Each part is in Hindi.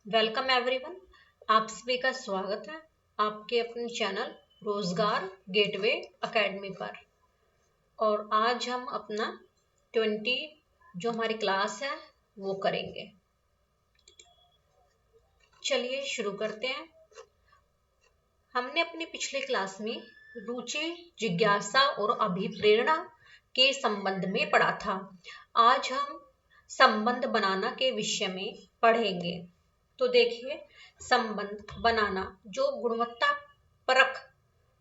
Welcome everyone. आप सभी का स्वागत है आपके अपने चैनल रोजगार गेटवे एकेडमी पर। और आज हम अपना 20 जो हमारी क्लास है वो करेंगे। चलिए शुरू करते हैं। हमने अपनी पिछले क्लास में रुचि, जिज्ञासा और अभिप्रेरणा के संबंध में पढ़ा था। आज हम संबंध बनाना के विषय में पढ़ेंगे। तो देखिए, संबंध बनाना जो गुणवत्ता परक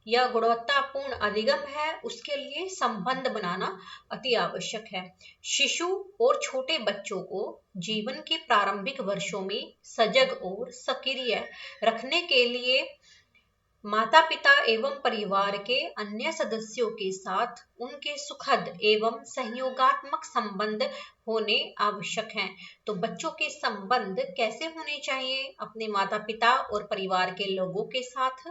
या गुणवत्तापूर्ण अधिगम है, उसके लिए संबंध बनाना अति आवश्यक है। शिशु और छोटे बच्चों को जीवन के प्रारंभिक वर्षों में सजग और सक्रिय रखने के लिए माता पिता एवं परिवार के अन्य सदस्यों के साथ उनके सुखद एवं सहयोगात्मक संबंध होने आवश्यक हैं। तो बच्चों के संबंध कैसे होने चाहिए? अपने माता पिता और परिवार के लोगों के साथ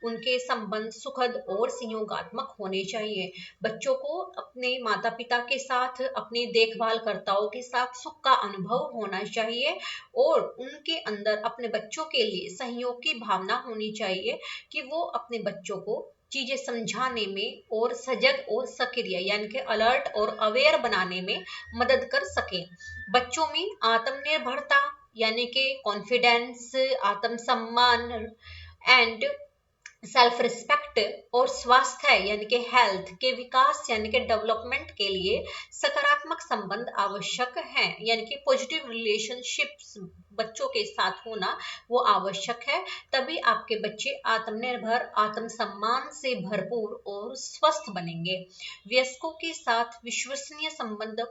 उनके संबंध सुखद और सहयोगात्मक होने चाहिए। बच्चों को अपने माता पिता के साथ, अपने देखभालकर्ताओं के साथ सुख का अनुभव होना चाहिए और उनके अंदर अपने बच्चों के लिए सहयोग की भावना होनी चाहिए कि वो अपने बच्चों को चीजें समझाने में और सजग और सक्रिय यानी कि अलर्ट और अवेयर बनाने में मदद कर सके। बच्चों में आत्मनिर्भरता यानी कि कॉन्फिडेंस, आत्मसम्मान एंड सेल्फ रिस्पेक्ट और स्वास्थ्य यानी कि हेल्थ के विकास यानी कि डेवलपमेंट के लिए सकारात्मक संबंध आवश्यक है, यानी कि पॉजिटिव रिलेशनशिप्स बच्चों के साथ होना वो आवश्यक है। तभी आपके बच्चे आत्मनिर्भर, आत्मसम्मान से भरपूर और स्वस्थ बनेंगे। वयस्कों के साथ विश्वसनीय संबंध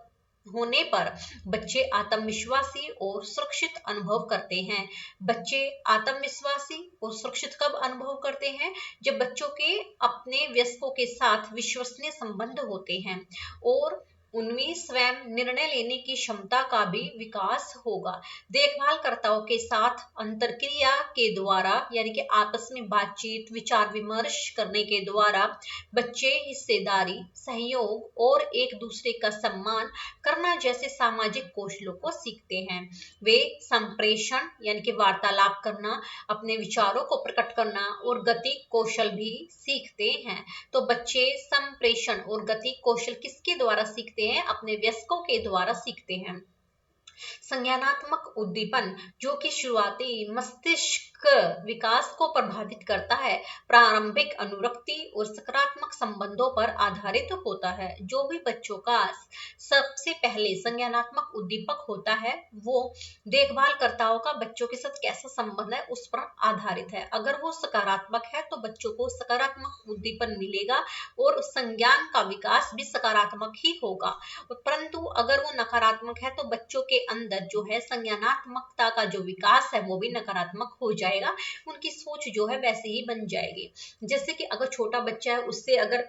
होने पर बच्चे आत्मविश्वासी और सुरक्षित अनुभव करते हैं। बच्चे आत्मविश्वासी और सुरक्षित कब अनुभव करते हैं? जब बच्चों के अपने वयस्कों के साथ विश्वसनीय संबंध होते हैं और उनमें स्वयं निर्णय लेने की क्षमता का भी विकास होगा। देखभालकर्ताओं के साथ अंतरक्रिया के द्वारा यानी कि आपस में बातचीत, विचार विमर्श करने के द्वारा बच्चे हिस्सेदारी, सहयोग और एक दूसरे का सम्मान करना जैसे सामाजिक कौशलों को सीखते हैं। वे संप्रेषण यानी कि वार्तालाप करना, अपने विचारों को प्रकट करना और गति कौशल भी सीखते हैं। तो बच्चे संप्रेषण और गति कौशल किसके द्वारा सीखते हैं? अपने वयस्कों के द्वारा सीखते हैं। संज्ञानात्मक उद्दीपन जो कि शुरुआती मस्तिष्क विकास को प्रभावित करता है, प्रारंभिक अनुरक्ति और सकारात्मक संबंधों पर आधारित होता है। जो भी बच्चों का सबसे पहले संज्ञानात्मक उद्दीपक होता है वो देखभालकर्ताओं का बच्चों के साथ कैसा संबंध है उस पर आधारित है। अगर वो सकारात्मक है तो बच्चों को सकारात्मक उद्दीपन मिलेगा और संज्ञान का विकास भी सकारात्मक ही होगा। परंतु अगर वो नकारात्मक है तो बच्चों के अंदर जो है संज्ञानात्मकता का जो विकास है वो भी नकारात्मक हो जाएगा। उनकी सोच जो है वैसे ही बन जाएगी। जैसे कि अगर छोटा बच्चा है, उससे अगर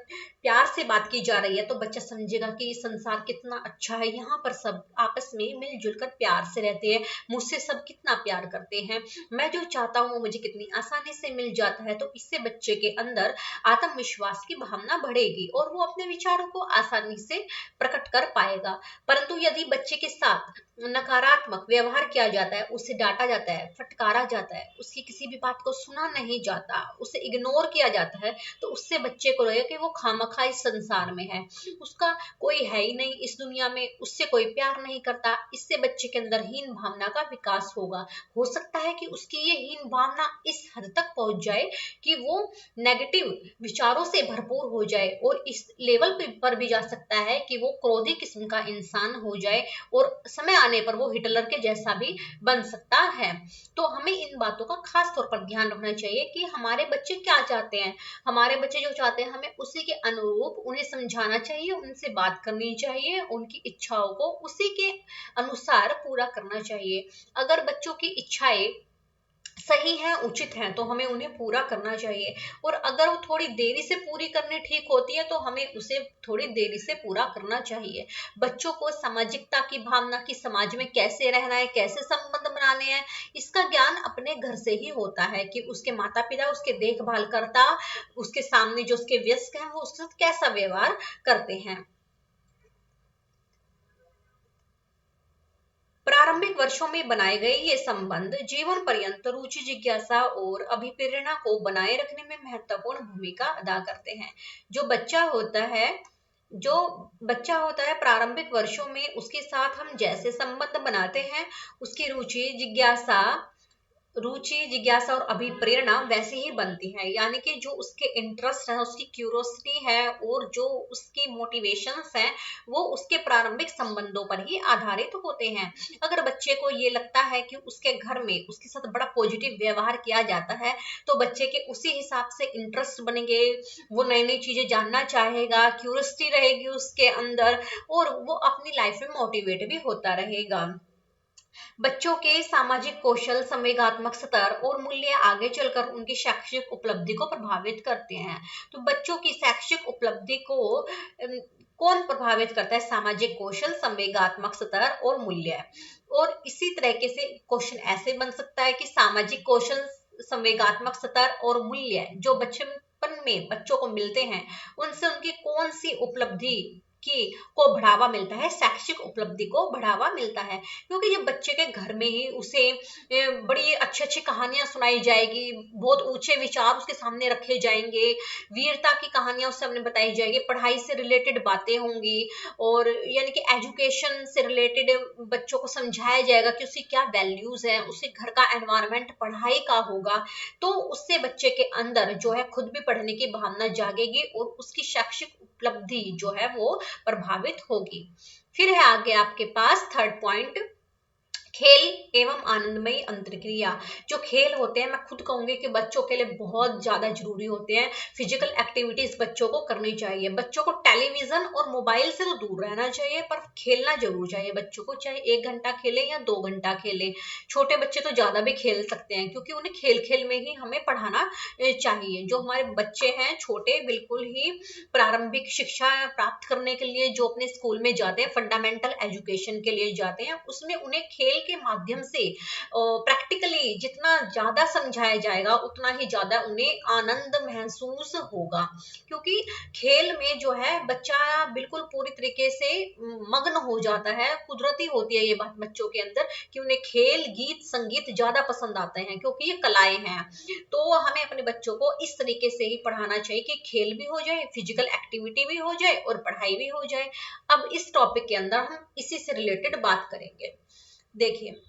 प्यार से बात की जा रही है तो बच्चा समझेगा कि संसार कितना अच्छा है, यहाँ पर सब आपस में मिलजुल कर प्यार से रहते हैं, मुझसे सब कितना प्यार करते हैं, मैं जो चाहता हूँ मुझे कितनी आसानी से मिल जाता है। तो इससे बच्चे के अंदर आत्मविश्वास की भावना बढ़ेगी और वो अपने विचारों को आसानी से प्रकट कर पाएगा। परंतु यदि बच्चे के साथ नकारात्मक व्यवहार किया जाता है, उसे डांटा जाता है, फटकारा जाता है, उसकी किसी भी बात को सुना नहीं जाता, उसे इग्नोर किया जाता है, तो उससे बच्चे को लगे कि वो खामखा इस संसार में है, उसका कोई है ही नहीं इस दुनिया में, उससे कोई प्यार नहीं करता। इससे बच्चे के अंदर हीन भावना का विकास होगा। हो सकता है कि उसकी ये हीन भावना इस हद तक पहुंच जाए कि वो नेगेटिव विचारों से भरपूर हो जाए और इस लेवल पर भी जा सकता है कि वो क्रोधी किस्म का इंसान हो जाए और समय आने पर वो हिटलर के जैसा भी बन सकता है। तो हमें इन बातों का खास तौर पर ध्यान रखना चाहिए कि हमारे बच्चे क्या चाहते हैं। हमारे बच्चे जो चाहते हैं हमें उसी के अनुरूप उन्हें समझाना चाहिए, उनसे बात करनी चाहिए, उनकी इच्छाओं को उसी के अनुसार पूरा करना चाहिए। अगर बच्चों की इच्छाएं सही है, उचित है, तो हमें उन्हें पूरा करना चाहिए। और अगर वो थोड़ी देरी से पूरी करनी ठीक होती है तो हमें उसे थोड़ी देरी से पूरा करना चाहिए। बच्चों को सामाजिकता की भावना की समाज में कैसे रहना है, कैसे संबंध बनाने हैं, इसका ज्ञान अपने घर से ही होता है कि उसके माता पिता, उसके देखभाल करता, उसके सामने जो उसके वयस्क हैं वो उसके साथ कैसा व्यवहार करते हैं। प्रारंभिक प्रारंभिक वर्षों में बनाए गए ये संबंध जीवन पर्यंत रुचि, जिज्ञासा और अभिप्रेरणा को बनाए रखने में महत्वपूर्ण भूमिका अदा करते हैं। जो बच्चा होता है प्रारंभिक वर्षों में, उसके साथ हम जैसे संबंध बनाते हैं, उसकी रुचि जिज्ञासा और अभिप्रेरणा वैसे ही बनती है। यानी कि जो उसके इंटरेस्ट है, उसकी क्यूरोसिटी है और जो उसकी मोटिवेशंस हैं, वो उसके प्रारंभिक संबंधों पर ही आधारित होते हैं। अगर बच्चे को ये लगता है कि उसके घर में उसके साथ बड़ा पॉजिटिव व्यवहार किया जाता है, तो बच्चे के उसी हिसाब से इंटरेस्ट बनेंगे, वो नई नई चीजें जानना चाहेगा, क्यूरियोसिटी रहेगी उसके अंदर और वो अपनी लाइफ में मोटिवेट भी होता रहेगा। बच्चों के सामाजिक कौशल, संवेगात्मक स्तर और मूल्य आगे चलकर उनकी शैक्षिक उपलब्धि को प्रभावित करते हैं। तो बच्चों की शैक्षिक उपलब्धि को कौन प्रभावित करता है? सामाजिक कौशल, संवेगात्मक स्तर और मूल्य। और इसी तरीके से क्वेश्चन ऐसे बन सकता है कि सामाजिक कौशल, संवेगात्मक स्तर और मूल्य जो बचपन में बच्चों को मिलते हैं, उनसे उनकी कौन सी उपलब्धि को बढ़ावा मिलता है? शैक्षिक उपलब्धि को बढ़ावा मिलता है। क्योंकि जब बच्चे के घर में ही उसे बड़ी अच्छी अच्छी कहानियां सुनाई जाएगी, बहुत ऊंचे विचार उसके सामने रखे जाएंगे, वीरता की कहानियां उससे सामने बताई जाएगी, पढ़ाई से रिलेटेड बातें होंगी और यानी कि एजुकेशन से रिलेटेड बच्चों को समझाया जाएगा कि उसकी क्या वैल्यूज है, उसके घर का एनवायरनमेंट पढ़ाई का होगा, तो उससे बच्चे के अंदर जो है खुद भी पढ़ने की भावना जागेगी और उसकी शैक्षिक उपलब्धि जो है वो प्रभावित होगी। फिर है आगे आपके पास थर्ड पॉइंट, खेल एवं आनंदमयी अंतर्क्रिया। जो खेल होते हैं, मैं खुद कहूंगी कि बच्चों के लिए बहुत ज्यादा जरूरी होते हैं। फिजिकल एक्टिविटीज बच्चों को करनी चाहिए। बच्चों को टेलीविजन और मोबाइल से तो दूर रहना चाहिए, पर खेलना जरूर चाहिए बच्चों को, चाहे 1 घंटा खेले या 2 घंटा खेले। छोटे बच्चे तो ज्यादा भी खेल सकते हैं, क्योंकि उन्हें खेल खेल में ही हमें पढ़ाना चाहिए। जो हमारे बच्चे हैं छोटे, बिल्कुल ही प्रारंभिक शिक्षा प्राप्त करने के लिए जो अपने स्कूल में जाते हैं, फंडामेंटल एजुकेशन के लिए जाते हैं, उसमें उन्हें खेल के माध्यम से प्रैक्टिकली जितना ज्यादा समझाया जाएगा, उतना ही ज्यादा उन्हें आनंद महसूस होगा। क्योंकि खेल में जो है बच्चा बिल्कुल पूरी तरीके से मग्न हो जाता है। कुदरती होती है ये बात बच्चों के अंदर कि उन्हें खेल, गीत, संगीत ज्यादा पसंद आते हैं, क्योंकि ये कलाएं हैं। तो हमें अपने बच्चों को इस तरीके से ही पढ़ाना चाहिए कि खेल भी हो जाए, फिजिकल एक्टिविटी भी हो जाए और पढ़ाई भी हो जाए। अब इस टॉपिक के अंदर हम इसी से रिलेटेड बात करेंगे। देखिए,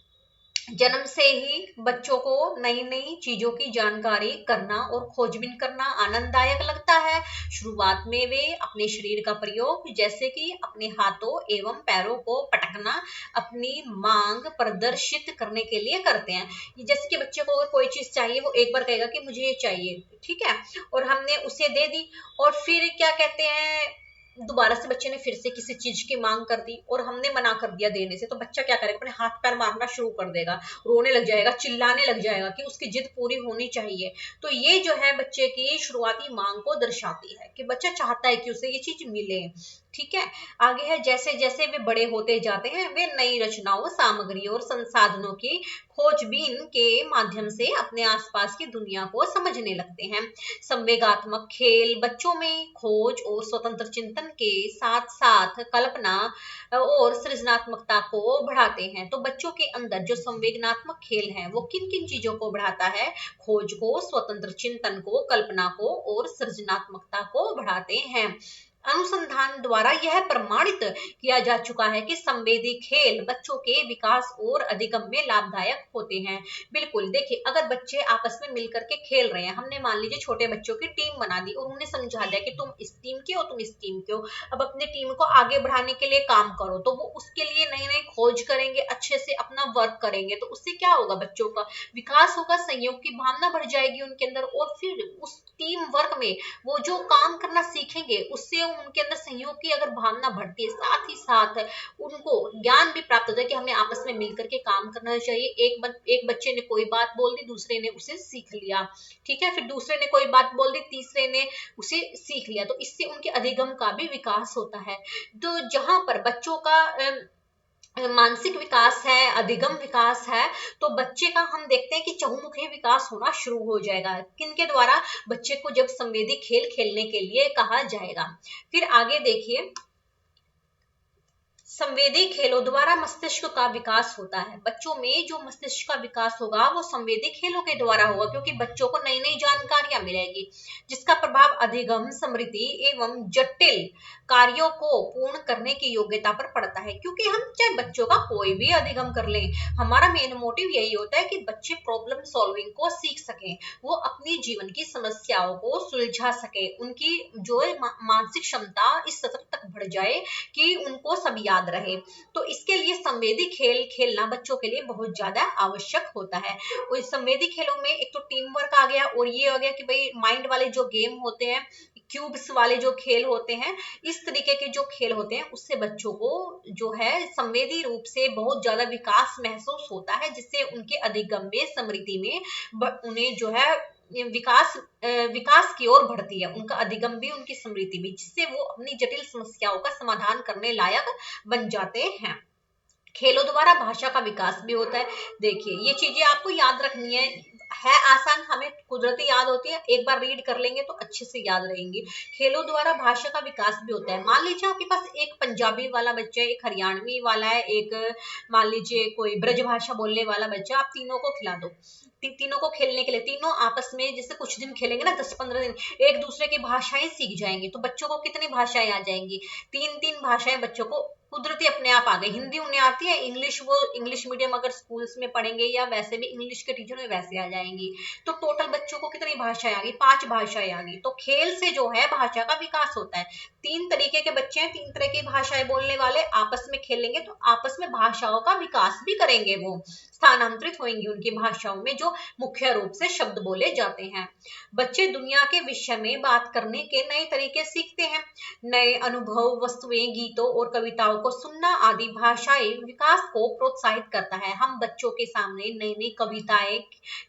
जन्म से ही बच्चों को नई नई चीजों की जानकारी करना और खोजबीन करना आनंददायक लगता है। शुरुआत में वे अपने शरीर का प्रयोग, जैसे कि अपने हाथों एवं पैरों को पटकना, अपनी मांग प्रदर्शित करने के लिए करते हैं। जैसे कि बच्चे को अगर कोई चीज चाहिए, वो एक बार कहेगा कि मुझे ये चाहिए, ठीक है, और हमने उसे दे दी, और फिर क्या कहते हैं, दोबारा से बच्चे ने फिर से किसी चीज की मांग कर दी और हमने मना कर दिया देने से, तो बच्चा क्या करेगा? अपने हाथ पैर मारना शुरू कर देगा, रोने लग जाएगा, चिल्लाने लग जाएगा कि उसकी जिद पूरी होनी चाहिए। तो ये जो है बच्चे की शुरुआती मांग को दर्शाती है कि बच्चा चाहता है कि उसे ये चीज मिले। ठीक है, आगे है, जैसे जैसे वे बड़े होते जाते हैं, वे नई रचनाओं, सामग्री और संसाधनों की खोजबीन के माध्यम से अपने आसपास की दुनिया को समझने लगते हैं। संवेगात्मक खेल बच्चों में खोज और स्वतंत्र चिंतन के साथ साथ कल्पना और सृजनात्मकता को बढ़ाते हैं। तो बच्चों के अंदर जो संवेदनात्मक खेल है, वो किन किन चीजों को बढ़ाता है? खोज को, स्वतंत्र चिंतन को, कल्पना को और सृजनात्मकता को बढ़ाते हैं। अनुसंधान द्वारा यह प्रमाणित किया जा चुका है कि संवेदी खेल बच्चों के विकास और अधिगम में लाभदायक होते हैं। बिल्कुल, देखिए, अगर बच्चे आपस में मिलकर के खेल रहे हैं, हमने मान लीजिए छोटे बच्चों की टीम बना दी और उन्हें समझा दिया कि तुम इस टीम के हो, तुम इस टीम के हो, अब अपनी टीम को आगे बढ़ाने के लिए काम करो, तो वो उसके लिए नई नई खोज करेंगे, अच्छे से अपना वर्क करेंगे, तो उससे क्या होगा? बच्चों का विकास होगा, संयोग की भावना बढ़ जाएगी उनके अंदर, और फिर उस टीम वर्क में वो जो काम करना सीखेंगे, उससे उनके अंदर सहयोग की अगर भावना बढ़ती है, साथ ही साथ उनको ज्ञान भी प्राप्त होता है कि हमें आपस में मिलकर के काम करना चाहिए। एक बच्चे ने कोई बात बोल दी, दूसरे ने उसे सीख लिया, ठीक है, फिर दूसरे ने कोई बात बोल दी, तीसरे ने उसे सीख लिया, तो इससे उनके अधिगम का भी विकास होता है। तो जहां पर बच्चों का मानसिक विकास है, अधिगम विकास है, तो बच्चे का हम देखते हैं कि चहुमुखी विकास होना शुरू हो जाएगा। किनके द्वारा? बच्चे को जब संवेदी खेल खेलने के लिए कहा जाएगा। फिर आगे देखिए, संवेदी खेलों द्वारा मस्तिष्क का विकास होता है। बच्चों में जो मस्तिष्क का विकास होगा वो संवेदी खेलों के द्वारा होगा, क्योंकि बच्चों को नई नई जानकारियां मिलेगी, जिसका प्रभाव अधिगम, स्मृति एवं जटिल कार्यों को पूर्ण करने की योग्यता पर पड़ता है। क्योंकि हम चाहे बच्चों का कोई भी अधिगम कर लें, हमारा मेन मोटिव यही होता है कि बच्चे प्रॉब्लम सॉल्विंग को सीख सकें, वो अपनी जीवन की समस्याओं को सुलझा सके, उनकी जो मानसिक क्षमता इस स्तर तक बढ़ जाए कि उनको सब याद रहे। तो इसके लिए संवेदी खेल खेलना बच्चों के लिए बहुत ज्यादा आवश्यक होता है। और संवेदी खेलों में एक तो टीम वर्क आ गया, और ये हो गया कि भाई माइंड वाले जो गेम होते हैं, क्यूब्स वाले जो खेल होते हैं, इस तरीके के जो खेल होते हैं, उससे बच्चों को जो है संवेदी रूप से बहुत ज्यादा विकास महसूस होता है, जिससे उनके अधिगम में, स्मृति में उन्हें जो है विकास की ओर बढ़ती है, उनका अधिगम भी, उनकी स्मृति भी, जिससे वो अपनी जटिल समस्याओं का समाधान करने लायक बन जाते हैं। खेलों द्वारा भाषा का विकास भी होता है। देखिए ये चीजें आपको याद रखनी है आसान, हमें कुदरती याद होती है, एक बार रीड कर लेंगे तो अच्छे से याद रहेंगी। खेलों द्वारा भाषा का विकास भी होता है। मान लीजिए आपके पास एक पंजाबी वाला बच्चा है, एक हरियाणवी वाला है, एक मान लीजिए कोई ब्रज भाषा बोलने वाला बच्चा, आप तीनों को खिला दो, तीनों को खेलने के लिए, तीनों आपस में जैसे कुछ दिन खेलेंगे ना, 10-15 दिन, एक दूसरे की भाषाएं सीख जाएंगे। तो बच्चों को कितनी भाषाएं आ जाएंगी, 3-3 भाषाएं बच्चों को कुदरती अपने आप आ गई। हिंदी उन्हें आती है, इंग्लिश वो इंग्लिश मीडियम अगर स्कूल्स में पढ़ेंगे या वैसे भी इंग्लिश के टीचर में वैसे आ जाएंगी। तो टोटल बच्चों को कितनी भाषाएं आ गई, 5 भाषाएं आ गई। तो खेल से जो है भाषा का विकास होता है। 3 तरीके के बच्चे हैं, 3 तरह की भाषाएं बोलने वाले, आपस में खेलेंगे तो आपस में भाषाओं का विकास भी करेंगे, वो स्थानांतरित होंगी उनकी भाषाओं में जो मुख्य रूप से शब्द बोले जाते हैं। बच्चे दुनिया के विषय में बात करने के नए तरीके सीखते हैं। नए अनुभव, वस्तुएं, गीतों और कविताओं को सुनना आदि भाषाई विकास को प्रोत्साहित करता है। हम बच्चों के सामने नई नई कविताएं,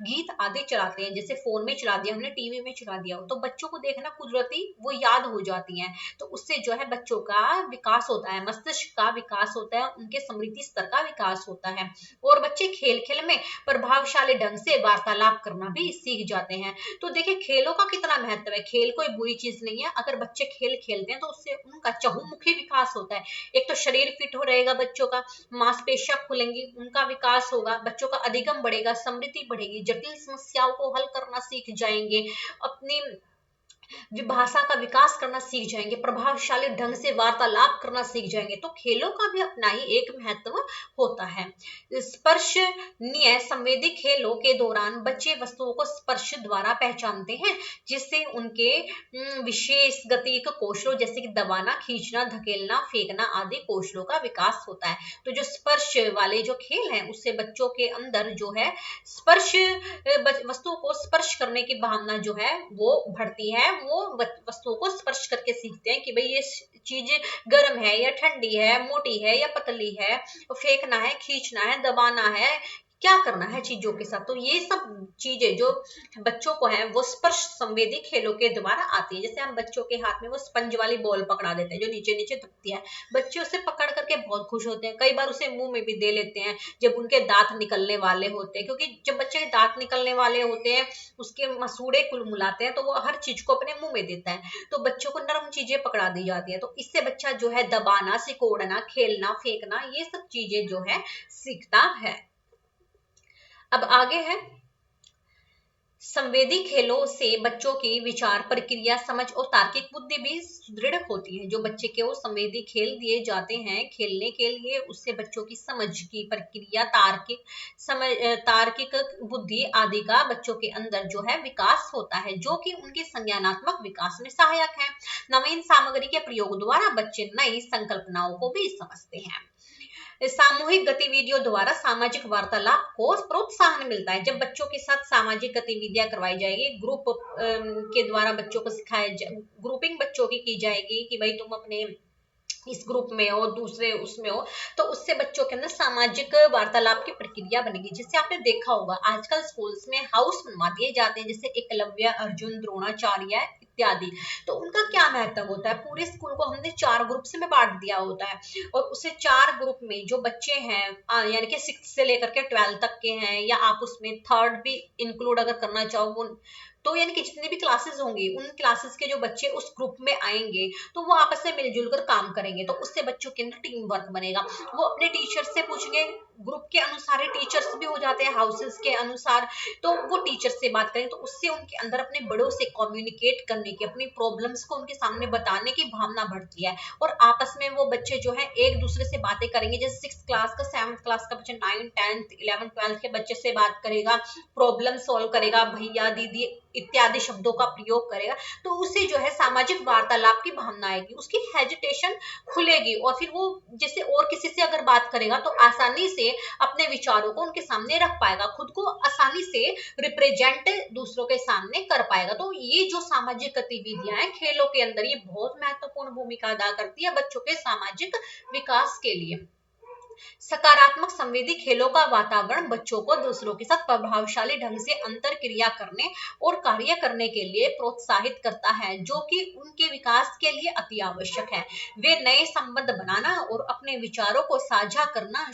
गीत आदि चलाते हैं, जैसे फोन में चला दिया, हमने टीवी में चला दिया, तो बच्चों को देखना कुदरती वो याद हो जाती हैं। तो उससे जो है बच्चों का विकास होता है, मस्तिष्क का विकास होता है, उनके स्मृति स्तर का विकास होता है। और बच्चे खेल खेल में प्रभावशाली ढंग से वार्तालाप करना भी सीख जाते हैं। तो देखिए खेलों का कितना महत्व है। खेल कोई बुरी चीज नहीं है, अगर बच्चे खेल खेलते हैं तो उससे उनका चहुमुखी विकास होता है। एक तो शरीर फिट हो रहेगा बच्चों का, मांसपेशियां खुलेंगी, उनका विकास होगा, बच्चों का अधिगम बढ़ेगा, स्मृति बढ़ेगी, जटिल समस्याओं को हल करना सीख जाएंगे, अपनी भाषा का विकास करना सीख जाएंगे, प्रभावशाली ढंग से वार्तालाप करना सीख जाएंगे। तो खेलों का भी अपना ही एक महत्व होता है। स्पर्शनीय संवेदी खेलों के दौरान बच्चे वस्तुओं को स्पर्श द्वारा पहचानते हैं, जिससे उनके विशेष गतिक कौशलों जैसे कि दबाना, खींचना, धकेलना, फेंकना आदि कौशलों का विकास होता है। तो जो स्पर्श वाले जो खेल हैं, उससे बच्चों के अंदर जो है स्पर्श, वस्तुओं को स्पर्श करने की भावना जो है वो बढ़ती है। वो वस्तुओं को स्पर्श करके सीखते हैं कि भाई ये चीज गर्म है या ठंडी है, मोटी है या पतली है, फेंकना है, खींचना है, दबाना है, क्या करना है चीजों के साथ। तो ये सब चीजें जो बच्चों को है वो स्पर्श संवेदी खेलों के द्वारा आती है। जैसे हम बच्चों के हाथ में वो स्पंज वाली बॉल पकड़ा देते हैं जो नीचे नीचे दबती है, बच्चे उसे पकड़ करके बहुत खुश होते हैं, कई बार उसे मुंह में भी दे लेते हैं जब उनके दांत निकलने वाले होते हैं, क्योंकि जब बच्चे के दांत निकलने वाले होते हैं, उसके मसूड़े कुलमुलाते हैं, तो वो हर चीज को अपने मुंह में देता है। तो बच्चों को नरम चीजें पकड़ा दी जाती है, तो इससे बच्चा जो है दबाना, सिकोड़ना, खेलना, फेंकना, ये सब चीजें जो है सीखता है। अब आगे है, संवेदी खेलों से बच्चों की विचार प्रक्रिया, समझ और तार्किक बुद्धि भी सुदृढ़ होती है। जो बच्चे के वो संवेदी खेल दिए जाते हैं खेलने के लिए, उससे बच्चों की समझ की प्रक्रिया, तार्किक बुद्धि आदि का बच्चों के अंदर जो है विकास होता है, जो कि उनके संज्ञानात्मक विकास में सहायक है। नवीन सामग्री के प्रयोग द्वारा बच्चे नई संकल्पनाओं को भी समझते हैं। सामूहिक गतिविधियों द्वारा सामाजिक वार्तालाप को प्रोत्साहन मिलता है। जब बच्चों के साथ सामाजिक गतिविधियां करवाई जाएगी, ग्रुप के द्वारा बच्चों को ग्रुपिंग बच्चों की जाएगी कि भाई तुम अपने इस ग्रुप में हो, दूसरे उसमें हो, तो उससे बच्चों के अंदर सामाजिक वार्तालाप की प्रक्रिया बनेगी। जैसे आपने देखा होगा आजकल स्कूल्स में हाउस बनवा दिए जाते हैं, जैसे एकलव्य, अर्जुन, द्रोणाचार्य इत्यादि। तो उनका क्या महत्व होता है, पूरे स्कूल को हमने 4 ग्रुप्स में बांट दिया होता है, और उसे 4 ग्रुप में जो बच्चे हैं यानी कि 6 से लेकर के 12 तक के हैं, या आप उसमें थर्ड भी इंक्लूड अगर करना चाहो, वो तो यानी कि जितनी भी क्लासेस होंगी उन क्लासेस के जो बच्चे उस ग्रुप में आएंगे तो वो आपस में मिलजुल कर काम करेंगे, तो उससे बच्चों के अंदर टीम वर्क बनेगा। वो अपने टीचर से पूछेंगे, ग्रुप के अनुसार ही टीचर्स भी हो जाते हैं हाउसेस के अनुसार, तो वो टीचर से बात करें तो उससे उनके अंदर अपने बड़ों से कम्युनिकेट करने की, अपनी प्रॉब्लम्स को उनके सामने बताने की भावना बढ़ती है। और आपस में वो बच्चे जो है एक दूसरे से बातें करेंगे, जैसे 6th क्लास का 7th क्लास का बच्चा 9th 10th 11th 12th के बच्चे से बात करेगा, प्रॉब्लम सॉल्व करेगा, भैया दीदी इत्यादि शब्दों का प्रयोग करेगा, तो उससे जो है सामाजिक वार्तालाप की भावना आएगी, उसकी हेजिटेशन खुलेगी और फिर वो जैसे और किसी से अगर बात करेगा तो आसानी से अपने विचारों को उनके सामने रख पाएगा, खुद को आसानी से रिप्रेजेंट दूसरों के सामने कर पाएगा। तो ये जो सामाजिक गतिविधियां हैं खेलों के अंदर, ये बहुत महत्वपूर्ण भूमिका अदा करती है बच्चों के सामाजिक विकास के लिए। सकारात्मक संवेदी खेलों का वातावरण बच्चों को दूसरों के साथ प्रभावशाली ढंग से अंतर क्रिया करने और कार्य करने के लिए प्रोत्साहित करता है, जो कि उनके विकास के लिए अति आवश्यक है। वे नए संबंध बनाना और अपने विचारों को साझा करना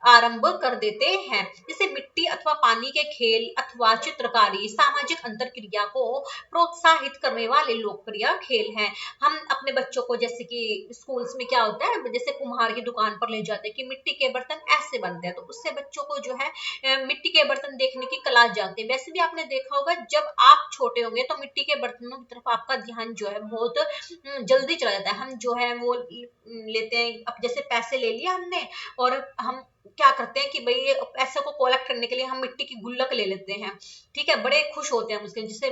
आरंभ कर देते हैं। जैसे मिट्टी अथवा पानी के खेल अथवा चित्रकारी सामाजिक अंतर क्रिया को प्रोत्साहित करने वाले लोकप्रिय खेल हैं। हम अपने बच्चों को जैसे कि स्कूल्स में क्या होता है, जैसे कुम्हार की दुकान पर ले जाते हैं कि मिट्टी के बर्तन ऐसे बनते हैं, तो उससे बच्चों को जो है मिट्टी के बर्तन देखने की कला जाती है। वैसे भी आपने देखा होगा जब आप छोटे होंगे तो मिट्टी के बर्तनों की तरफ आपका ध्यान जो है बहुत जल्दी चला जाता है। हम जो है वो लेते हैं, अब जैसे पैसे ले लिया हमने और हम क्या करते हैं कि भाई पैसे को कलेक्ट करने के लिए हम मिट्टी की गुल्लक ले लेते हैं, ठीक है, बड़े खुश होते हैं उसके। जैसे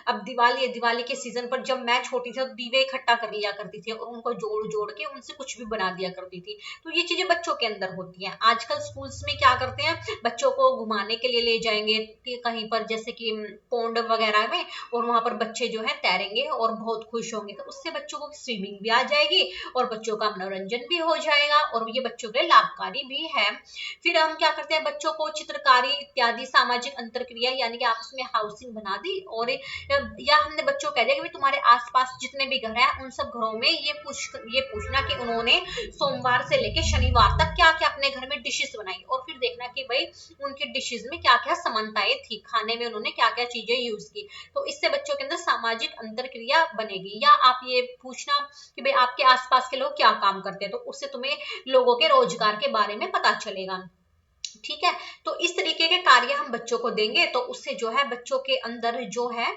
अब दिवाली के सीजन पर जब मैं छोटी थी तो दीवे इकट्ठा कर लिया करती थी और उनको जोड़ जोड़ के उनसे कुछ भी बना दिया करती थी। तो ये चीजें बच्चों के अंदर होती हैं। आजकल स्कूल्स में क्या करते हैं, बच्चों को घुमाने के लिए ले जाएंगे कि कहीं पर जैसे कि पोंड वगैरह में, और वहां पर बच्चे जो है तैरेंगे और बहुत खुश होंगे, तो उससे बच्चों को स्विमिंग भी आ जाएगी और बच्चों का मनोरंजन भी हो जाएगा और ये बच्चों के लिए लाभकारी भी है। फिर हम क्या करते हैं, बच्चों को चित्रकारी इत्यादि सामाजिक अंतरक्रिया यानी कि आपस में हाउसिंग बना दी, और या हमने बच्चों को कह दिया कि तुम्हारे आसपास जितने भी घर हैं उन सब घरों में ये पूछना कि उन्होंने सोमवार से लेके शनिवार तक क्या क्या अपने घर में डिशेस बनाई, और फिर देखना कि भाई उनकी डिशेस में क्या क्या समानताएं थी, खाने में उन्होंने क्या क्या चीजें यूज की। तो इससे बच्चों के अंदर सामाजिक अंतरक्रिया बनेगी। या आप ये पूछना कि भाई आपके आसपास के लोग क्या काम करते हैं, तो उससे तुम्हें लोगों के रोजगार के बारे में पता चलेगा, ठीक है। तो इस तरीके के कार्य हम बच्चों को देंगे तो उससे जो है बच्चों के अंदर जो है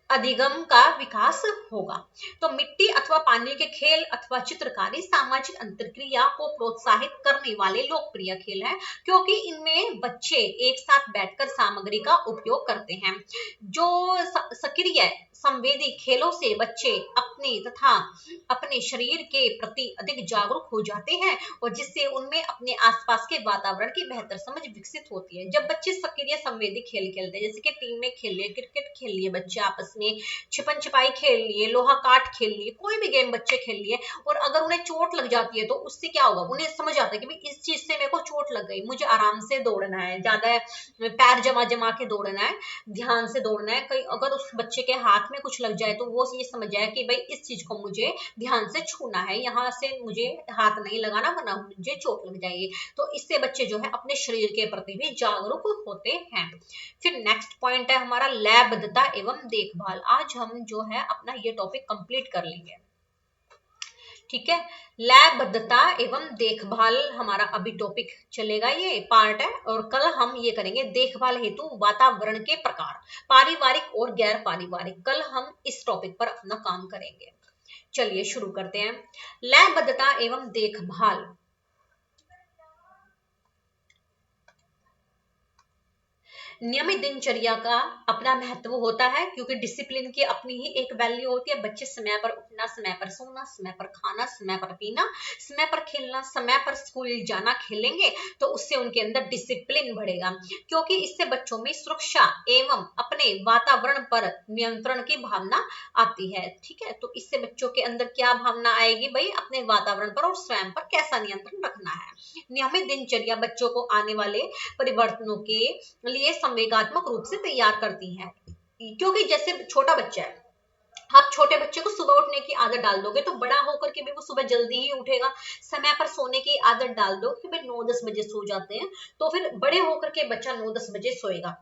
अधिगम का विकास होगा। तो मिट्टी अथवा पानी के खेल अथवा चित्रकारी सामाजिक अंतरक्रिया को प्रोत्साहित करने वाले लोकप्रिय खेल हैं, क्योंकि इनमें बच्चे एक साथ बैठकर सामग्री का उपयोग करते हैं। जो सक्रिय संवेदी खेलों से बच्चे अपने तथा अपने शरीर के प्रति अधिक जागरूक हो जाते हैं और जिससे उनमें अपने आसपास के वातावरण की बेहतर समझ विकसित होती है। जब बच्चे सक्रिय संवेदी खेल खेलते हैं, जैसे कि टीम में खेल लिए, क्रिकेट खेल लिए बच्चे आपस में, छिपन छिपाई खेल लिए, लोहा काट खेल लिए, कोई भी गेम बच्चे खेल लिए, और अगर उन्हें चोट लग जाती है तो उससे क्या होगा, उन्हें समझ आता है कि भाई इस चीज से मेरे को चोट लग गई, मुझे आराम से दौड़ना है, ज्यादा पैर जमा जमा के दौड़ना है, ध्यान से दौड़ना है। कहीं अगर उस बच्चे के हाथ में कुछ लग जाए तो वो ये समझ जाए कि भाई इस चीज को मुझे ध्यान से छूना है, यहाँ से मुझे हाथ नहीं लगाना वरना मुझे चोट लग जाएगी। तो इससे बच्चे जो है अपने शरीर के प्रति भी जागरूक होते हैं। फिर नेक्स्ट पॉइंट है हमारा लयबद्धता एवं देखभाल। आज हम जो है अपना ये टॉपिक कंप्लीट कर लेंगे, ठीक है। लयबद्धता एवं देखभाल हमारा अभी टॉपिक चलेगा, ये पार्ट है, और कल हम ये करेंगे देखभाल हेतु वातावरण के प्रकार, पारिवारिक और गैर पारिवारिक। कल हम इस टॉपिक पर अपना काम करेंगे। चलिए शुरू करते हैं। लयबद्धता एवं देखभाल। नियमित दिनचर्या का अपना महत्व होता है, क्योंकि डिसिप्लिन की अपनी ही एक वैल्यू होती है। बच्चे समय पर उठना, समय पर सोना, समय पर खाना, समय पर पीना, समय पर खेलना, समय पर स्कूल जाना, खेलेंगे तो उससे उनके अंदर डिसिप्लिन बढ़ेगा, क्योंकि इससे बच्चों में सुरक्षा एवं अपने वातावरण पर नियंत्रण की भावना आती है, ठीक है। तो इससे बच्चों के अंदर क्या भावना आएगी, भाई अपने वातावरण पर और स्वयं पर कैसा नियंत्रण रखना है। नियमित दिनचर्या बच्चों को आने वाले परिवर्तनों के लिए संवेगात्मक रूप से तैयार करती हैं, क्योंकि जैसे छोटा बच्चा है, आप छोटे बच्चे को सुबह उठने की आदत डाल दोगे तो बड़ा होकर के भी वो सुबह जल्दी ही उठेगा। समय पर सोने की आदत डाल दो कि भाई 9-10 बजे सो जाते हैं, तो फिर बड़े होकर के बच्चा 9-10 बजे सोएगा।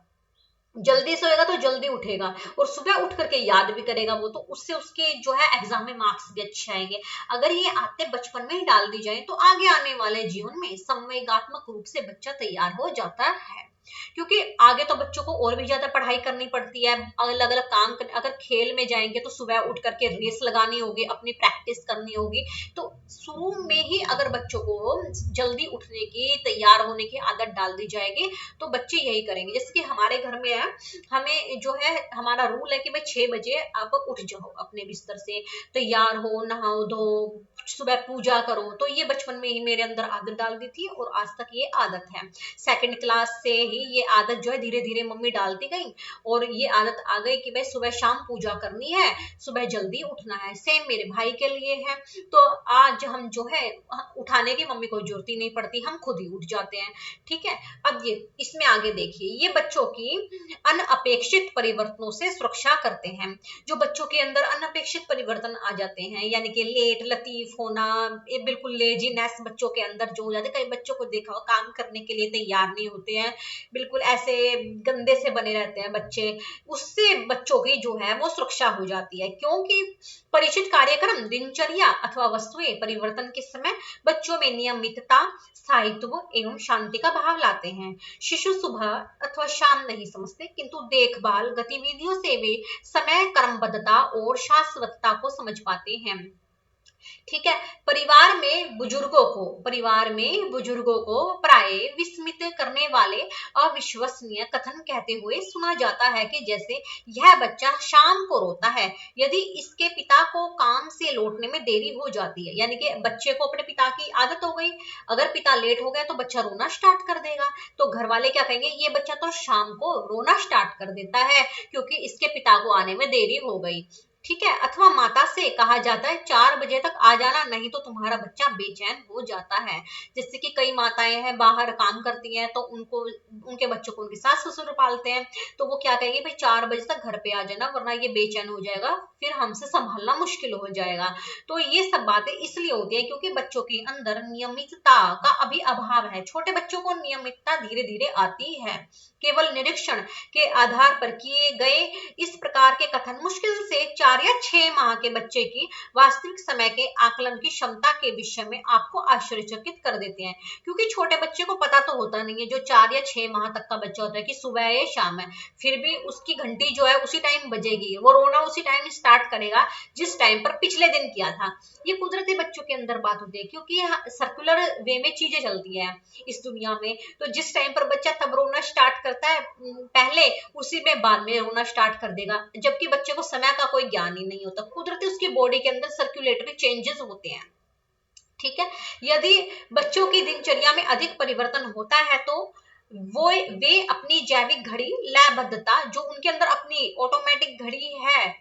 जल्दी सोएगा तो जल्दी उठेगा और सुबह उठ करके याद भी करेगा वो, तो उससे उसके जो है एग्जाम में मार्क्स भी अच्छे आएंगे। अगर ये आदतें बचपन में ही डाल दी जाए तो आगे आने वाले जीवन में संवेगात्मक रूप से बच्चा तैयार हो जाता है। क्योंकि आगे तो बच्चों को और भी ज्यादा पढ़ाई करनी पड़ती है, अलग अलग काम कर, अगर खेल में जाएंगे तो सुबह उठ करके रेस लगानी होगी, अपनी प्रैक्टिस करनी होगी। तो शुरू में ही अगर बच्चों को जल्दी उठने की, तैयार होने की आदत डाल दी जाएगी तो बच्चे यही करेंगे। जैसे कि हमारे घर में है, हमें जो है हमारा रूल है कि भाई 6 बजे आप उठ जाओ अपने बिस्तर से, तैयार हो, नहाओ धो, सुबह पूजा करो। तो ये बचपन में ही मेरे अंदर आदत डाल दी थी और आज तक ये आदत है। सेकंड क्लास से ही ये आदत जो है धीरे धीरे मम्मी डालती गई और ये आदत आ गई कि भाई सुबह शाम पूजा करनी है, सुबह जल्दी उठना है। सेम मेरे भाई के लिए है। तो आज हम जो है उठाने की मम्मी को जरूरत ही नहीं पड़ती, हम खुद ही उठ जाते हैं। ठीक है। अब ये इसमें आगे देखिए, ये बच्चों की अनअपेक्षित परिवर्तनों से सुरक्षा करते हैं। जो बच्चों के अंदर अनअपेक्षित परिवर्तन आ जाते हैं, यानी कि लेट लतीफ होना, बिल्कुल लेजीनेस बच्चों के अंदर जो हो जाते हैं। कई बच्चों को देखा हो काम करने के लिए तैयार नहीं होते हैं, बिल्कुल ऐसे गंदे से बने रहते हैं बच्चे, उससे बच्चों की जो है वो सुरक्षा हो जाती है। क्योंकि परिचित कार्यक्रम, दिनचर्या अथवा वस्तुएं परिवर्तन के समय बच्चों में नियमितता, स्थायित्व एवं शांति का भाव लाते हैं। शिशु सुबह अथवा शाम नहीं समझते, किंतु देखभाल गतिविधियों से वे समय, क्रमबद्धता और शाश्वतता को समझ पाते हैं। ठीक है। परिवार में बुजुर्गों को प्राय विस्मित करने वाले अविश्वसनीय कथन कहते हुए सुना जाता है कि जैसे यह बच्चा शाम को रोता है यदि इसके पिता को काम से लौटने में देरी हो जाती है। यानी कि बच्चे को अपने पिता की आदत हो गई, अगर पिता लेट हो गया तो बच्चा रोना स्टार्ट कर देगा। तो घर वाले क्या कहेंगे, ये बच्चा तो शाम को रोना स्टार्ट कर देता है क्योंकि इसके पिता को आने में देरी हो गई। ठीक है। अथवा माता से कहा जाता है 4 बजे तक आ जाना, नहीं तो तुम्हारा बच्चा बेचैन हो जाता है। जैसे कि कई माताएं हैं बाहर काम करती हैं तो उनको, उनके बच्चों को उनके सास ससुर पालते हैं, तो वो क्या कहेंगे, भाई 4 बजे तक घर पे आ जाना वरना ये बेचैन हो जाएगा, फिर हमसे संभालना मुश्किल हो जाएगा। तो ये सब बातें इसलिए होती है क्योंकि बच्चों के अंदर नियमितता का अभी अभाव है। छोटे बच्चों को नियमितता धीरे धीरे आती है। केवल निरीक्षण के आधार पर किए गए इस प्रकार के कथन मुश्किल से 4 या 6 माह के बच्चे की वास्तविक समय के आकलन की क्षमता के विषय में आपको आश्चर्यचकित कर देते हैं। क्योंकि छोटे बच्चे को पता तो होता नहीं है, जो 4 या 6 माह तक का बच्चा होता है, कि सुबह है या शाम है, फिर भी उसकी घंटी जो है उसी टाइम बजेगी, वो रोना उसी टाइम स्टार्ट करेगा जिस टाइम पर पिछले दिन किया था। ये कुदरती बच्चों के अंदर बात होती है क्योंकि सर्कुलर वे में चीजें चलती है इस दुनिया में। तो जिस टाइम पर बच्चा तब रोना स्टार्ट करता है पहले, उसी में बाद में रोना स्टार्ट कर देगा, जबकि बच्चे को समय का कोई ज्ञान ही नहीं होता। कुदरती उसकी बॉडी के अंदर सर्कुलेटरी चेंजेस होते हैं। ठीक है। यदि बच्चों की दिनचर्या में अधिक परिवर्तन होता है तो वो वे अपनी जैविक घड़ी, लयबद्धता जो उनके अंदर अपनी ऑटोमेटिक घड़ी है,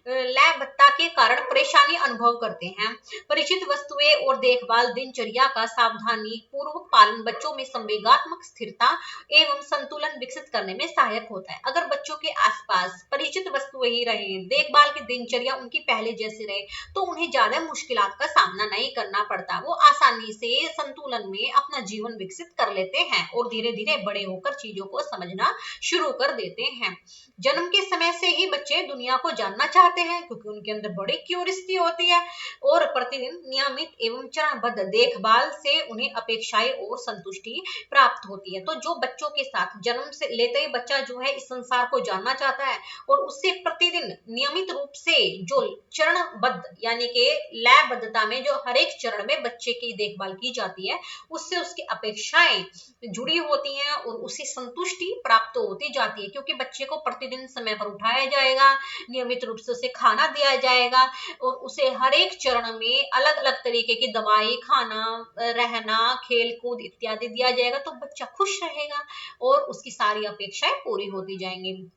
लयबद्धता के कारण परेशानी अनुभव करते हैं। परिचित वस्तुएं और देखभाल दिनचर्या का सावधानी पूर्वक पालन बच्चों में संवेगात्मक स्थिरता एवं संतुलन विकसित करने में सहायक होता है। अगर बच्चों के आसपास परिचित वस्तुएं ही रहे, देखभाल की दिनचर्या उनकी पहले जैसी रहे, तो उन्हें ज्यादा मुश्किलात का सामना नहीं करना पड़ता। वो आसानी से संतुलन में अपना जीवन विकसित कर लेते हैं और धीरे धीरे बड़े होकर चीजों को समझना शुरू कर देते हैं। जन्म के समय से ही बच्चे दुनिया को जानना चाहते हैं क्योंकि उनके अंदर बड़ी क्यूरियोसिटी होती है और प्रतिदिन नियमित एवं चरणबद्ध देखभाल से उन्हें अपेक्षाएं और संतुष्टि प्राप्त होती है। तो जो बच्चों के साथ जन्म से लेते ही बच्चा जो है इस संसार को जानना चाहता है और उससे प्रतिदिन नियमित रूप से जो चरणबद्ध यानी कि लयबद्धता में जो हर एक चरण में बच्चे की देखभाल की जाती है, उससे उसकी अपेक्षाएं जुड़ी होती हैं और उसे संतुष्टि प्राप्त होती जाती है। क्योंकि बच्चे को प्रतिदिन समय पर उठाया जाएगा, नियमित रूप से उसे खाना दिया जाएगा और उसे हर एक चरण में अलग अलग तरीके की दवाई, खाना, रहना, खेल कूद इत्यादि दिया जाएगा, तो बच्चा खुश रहेगा और उसकी सारी अपेक्षाएं पूरी होती जाएंगी।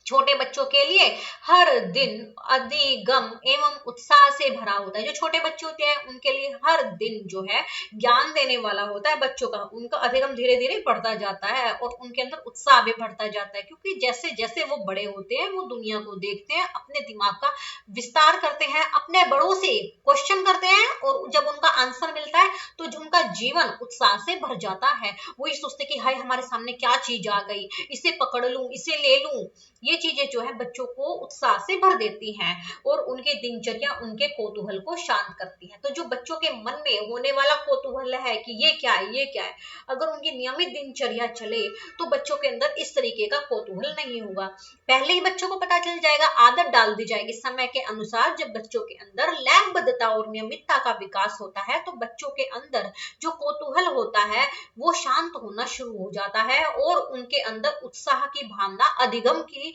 छोटे बच्चों के लिए हर दिन अधिगम एवं उत्साह से भरा होता है। जो छोटे बच्चे होते हैं उनके लिए हर दिन जो है ज्ञान देने वाला होता है बच्चों का, उनका अधिगम धीरे धीरे बढ़ता जाता है और उनके अंदर उत्साह भी बढ़ता जाता है, क्योंकि जैसे जैसे वो बड़े होते हैं वो दुनिया को देखते हैं, अपने दिमाग का विस्तार करते हैं, अपने बड़ों से क्वेश्चन करते हैं और जब उनका आंसर मिलता है तो जो उनका जीवन उत्साह से भर जाता है। वो ये सोचते कि हाय हमारे सामने क्या चीज आ गई, इसे पकड़ लूं, इसे ले लूं। ये चीजें जो है बच्चों को उत्साह से भर देती हैं और उनके दिनचर्या उनके कौतूहल को शांत करती है। तो जो बच्चों के मन में होने वाला कौतूहल है कि ये क्या है, ये क्या है, अगर उनकी नियमित दिनचर्या चले तो बच्चों के अंदर इस तरीके का कौतूहल नहीं होगा। पहले ही बच्चों को पता चल जाएगा, आदत डाल दी जाएगी समय के अनुसार। जब बच्चों के अंदर लयबद्धता और नियमितता का विकास होता है तो बच्चों के अंदर जो कौतूहल होता है वो शांत होना शुरू हो जाता है और उनके अंदर उत्साह की भावना, अधिगम की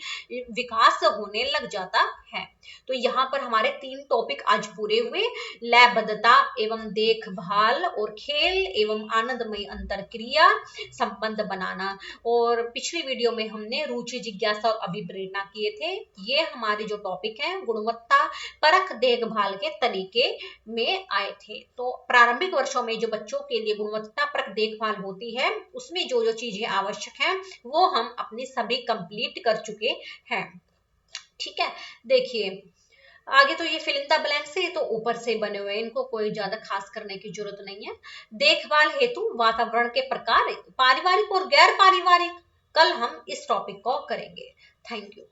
विकास होने लग जाता है। तो यहाँ पर हमारे 3 टॉपिक आज पूरे हुए, लयबद्धता एवं देखभाल और खेल एवं आनंदमय अंतरक्रिया संबंध बनाना। और पिछली वीडियो में हमने रुचि, जिज्ञासा और अभिप्रेरणा किए थे। ये हमारे जो टॉपिक हैं गुणवत्ता परक देखभाल के तरीके में आए थे। तो प्रारंभिक वर्षों में जो बच्चों के लिए गुणवत्ता परक देखभाल होती है उसमें जो जो चीजें आवश्यक हैं वो हम अपनी सभी कंप्लीट कर चुके हैं। ठीक है, देखिए आगे तो ये फिल इन द ब्लैंक्स है, तो ऊपर से बने हुए हैं, इनको कोई ज्यादा खास करने की जरूरत नहीं है। देखभाल हेतु वातावरण के प्रकार, पारिवारिक और गैर पारिवारिक, कल हम इस टॉपिक को करेंगे। Thank you.